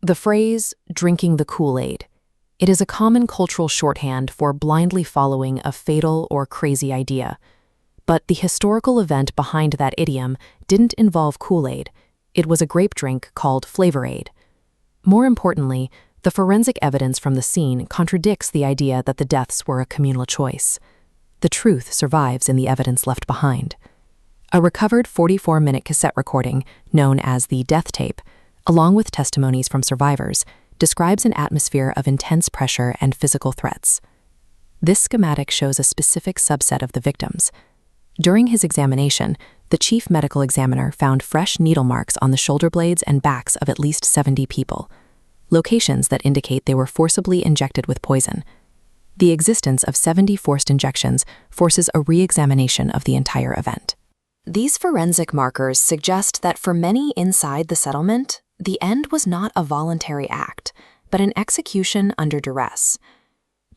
The phrase, drinking the Kool-Aid, it is a common cultural shorthand for blindly following a fatal or crazy idea. But the historical event behind that idiom didn't involve Kool-Aid. It was a grape drink called Flavor Aid. More importantly, the forensic evidence from the scene contradicts the idea that the deaths were a communal choice. The truth survives in the evidence left behind. A recovered 44-minute cassette recording, known as the death tape, along with testimonies from survivors, describes an atmosphere of intense pressure and physical threats. This schematic shows a specific subset of the victims. During his examination, the chief medical examiner found fresh needle marks on the shoulder blades and backs of at least 70 people, locations that indicate they were forcibly injected with poison. The existence of 70 forced injections forces a re-examination of the entire event. These forensic markers suggest that for many inside the settlement, the end was not a voluntary act, but an execution under duress.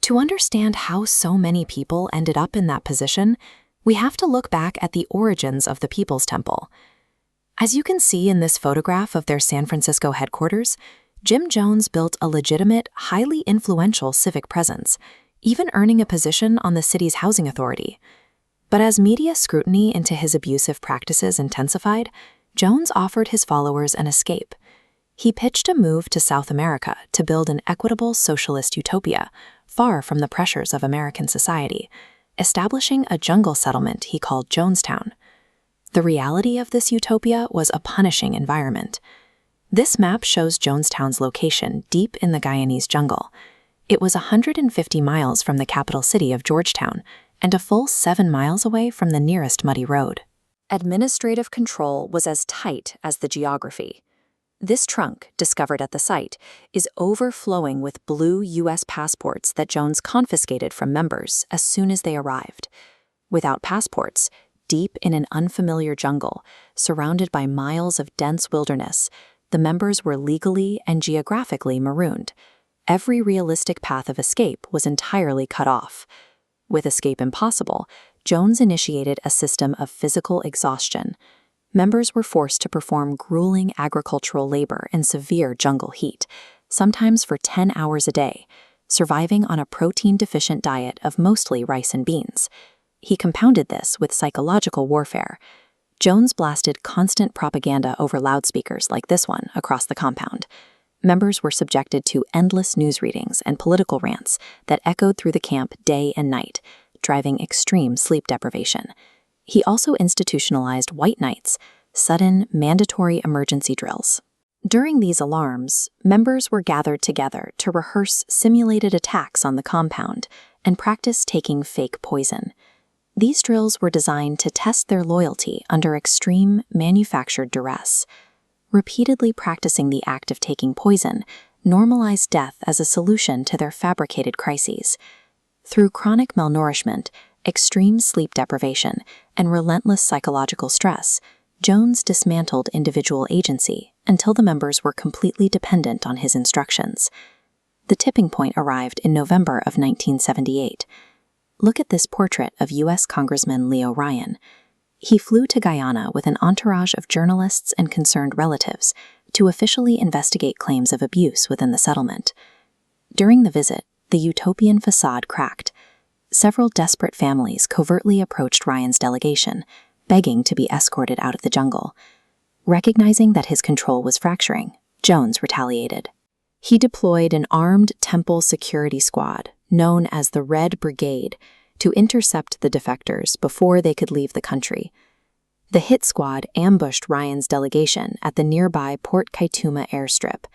To understand how so many people ended up in that position, we have to look back at the origins of the People's Temple. As you can see in this photograph of their San Francisco headquarters, Jim Jones built a legitimate, highly influential civic presence, even earning a position on the city's housing authority. But as media scrutiny into his abusive practices intensified, Jones offered his followers an escape. He pitched a move to South America to build an equitable socialist utopia, far from the pressures of American society, establishing a jungle settlement he called Jonestown. The reality of this utopia was a punishing environment. This map shows Jonestown's location deep in the Guyanese jungle. It was 150 miles from the capital city of Georgetown and a full 7 miles away from the nearest muddy road. Administrative control was as tight as the geography. This trunk, discovered at the site, is overflowing with blue U.S. passports that Jones confiscated from members as soon as they arrived. Without passports, deep in an unfamiliar jungle, surrounded by miles of dense wilderness, the members were legally and geographically marooned. Every realistic path of escape was entirely cut off. With escape impossible, Jones initiated a system of physical exhaustion. Members were forced to perform grueling agricultural labor in severe jungle heat, sometimes for 10 hours a day, surviving on a protein-deficient diet of mostly rice and beans. He compounded this with psychological warfare. Jones blasted constant propaganda over loudspeakers like this one across the compound. Members were subjected to endless news readings and political rants that echoed through the camp day and night, driving extreme sleep deprivation. He also institutionalized white nights, sudden, mandatory emergency drills. During these alarms, members were gathered together to rehearse simulated attacks on the compound and practice taking fake poison. These drills were designed to test their loyalty under extreme, manufactured duress. Repeatedly practicing the act of taking poison normalized death as a solution to their fabricated crises. Through chronic malnourishment, extreme sleep deprivation, and relentless psychological stress, Jones dismantled individual agency until the members were completely dependent on his instructions. The tipping point arrived in November of 1978. Look at this portrait of U.S. Congressman Leo Ryan. He flew to Guyana with an entourage of journalists and concerned relatives to officially investigate claims of abuse within the settlement. During the visit, the utopian facade cracked. Several desperate families covertly approached Ryan's delegation, begging to be escorted out of the jungle. Recognizing that his control was fracturing, Jones retaliated. He deployed an armed temple security squad, known as the Red Brigade, to intercept the defectors before they could leave the country. The hit squad ambushed Ryan's delegation at the nearby Port Kaituma airstrip.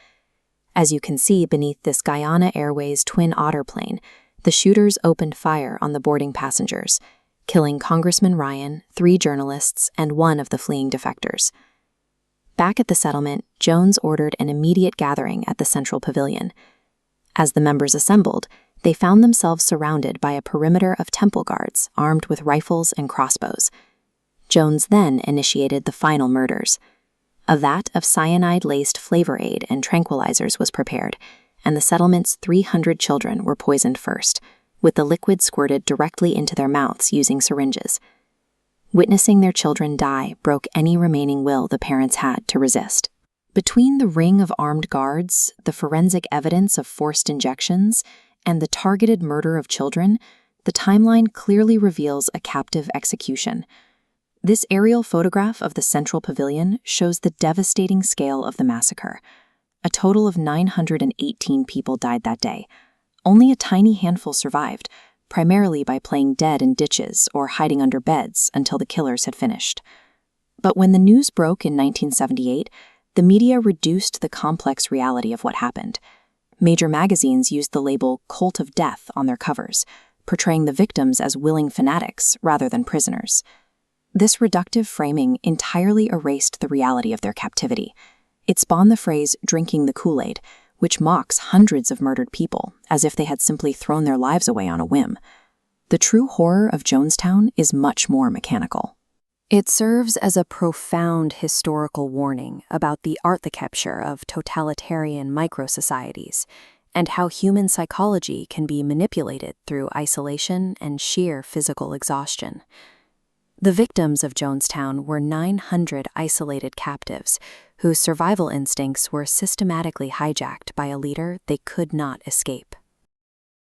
As you can see beneath this Guyana Airways Twin Otter plane, the shooters opened fire on the boarding passengers, killing Congressman Ryan, 3 journalists, and 1 of the fleeing defectors. Back at the settlement, Jones ordered an immediate gathering at the Central Pavilion. As the members assembled, they found themselves surrounded by a perimeter of temple guards armed with rifles and crossbows. Jones then initiated the final murders. A vat of cyanide-laced Flavor Aid and tranquilizers was prepared, and the settlement's 300 children were poisoned first, with the liquid squirted directly into their mouths using syringes. Witnessing their children die broke any remaining will the parents had to resist. Between the ring of armed guards, the forensic evidence of forced injections, and the targeted murder of children, the timeline clearly reveals a captive execution. This aerial photograph of the central pavilion shows the devastating scale of the massacre. A total of 918 people died that day. Only a tiny handful survived, primarily by playing dead in ditches or hiding under beds until the killers had finished. But when the news broke in 1978, the media reduced the complex reality of what happened. Major magazines used the label "Cult of Death" on their covers, portraying the victims as willing fanatics rather than prisoners. This reductive framing entirely erased the reality of their captivity. It spawned the phrase "drinking the Kool-Aid," which mocks hundreds of murdered people as if they had simply thrown their lives away on a whim. The true horror of Jonestown is much more mechanical. It serves as a profound historical warning about the architecture of totalitarian micro-societies and how human psychology can be manipulated through isolation and sheer physical exhaustion. The victims of Jonestown were 900 isolated captives whose survival instincts were systematically hijacked by a leader they could not escape.